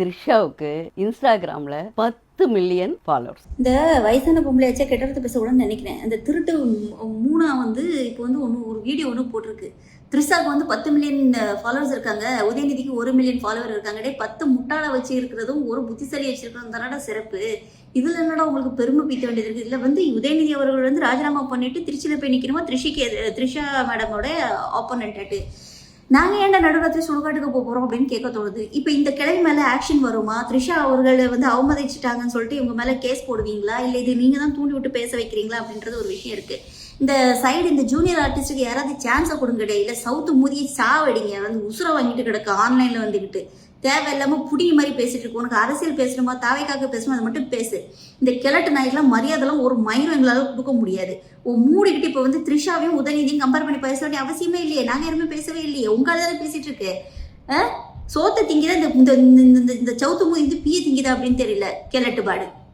த்ரிஷாவுக்கு இன்ஸ்டாகிராம்ல 10 million followers. இந்த வயசான பொம்பளையாச்சா கெட்டது பேச கூட நினைக்கிறேன். அந்த திருட்டு மூணா வந்து இப்போ வந்து ஒரு வீடியோ ஒன்று போட்டிருக்கு. த்ரிஷாவுக்கு வந்து 10 மில்லியன் ஃபாலோவர்ஸ் இருக்காங்க, உதயநிதிக்கு 1 மில்லியன் ஃபாலோவர் இருக்காங்க. 10 முட்டாளை வச்சு இருக்கிறதும் ஒரு புத்திசாலி வச்சிருக்கிறதும் தானடா சிறப்பு. இதுல என்னடா உங்களுக்கு பெருமை பீத்த வேண்டியது இருக்கு. இதுல வந்து உதயநிதி அவர்கள் வந்து ராஜினாமா பண்ணிட்டு திருச்சியில போய் நிக்கணுமா, த்ரிஷா மேடமோட ஆப்போனன்ட் ஆட்டு. நாங்க ஏன்டா நடுராத்திரி சுடுகாட்டுக்கு போறோம் அப்படின்னு கேட்க தோணுது. இப்ப இந்த கிழமை மேல ஆக்ஷன் வருமா? த்ரிஷா அவர்களை வந்து அவமதிச்சுட்டாங்கன்னு சொல்லிட்டு இவங்க மேல கேஸ் போடுவீங்களா, இல்ல இது நீங்க தான் தூண்டி விட்டு பேச வைக்கிறீங்களா அப்படின்றது ஒரு விஷயம் இருக்கு. இந்த சைடு இந்த ஜூனியர் ஆர்டிஸ்டுக்கு யாராவது சான்ஸை கொடுங்க, இல்ல சவுத்து மூதியை சாவடிங்க. வந்து உசுரை வாங்கிட்டு கிடக்கு ஆன்லைன்ல வந்துக்கிட்டு தேவையில்லாம புடிங்க மாதிரி பேசிட்டு இருக்கு. உனக்கு அரசியல் பேசணுமா, தாவைக்காக பேசணுமா, அதை மட்டும் பேசு. இந்த கிழட்டு நாய்க்கெல்லாம் மரியாதைலாம் ஒரு மயிரும் எங்களால கொடுக்க முடியாது. மூடிக்கிட்டு இப்ப வந்து த்ரிஷாவையும் உதயநிதியும் கம்பேர் பண்ணி பேச வேண்டிய அவசியமே இல்லையே. நாங்க யாருமே பேசவே இல்லையே, உங்களால பேசிட்டு இருக்கு. சோத்தை திங்கிதா இந்த சவுத்து மூதி பீய திங்கிதா அப்படின்னு தெரியல கிழட்டு பாடு.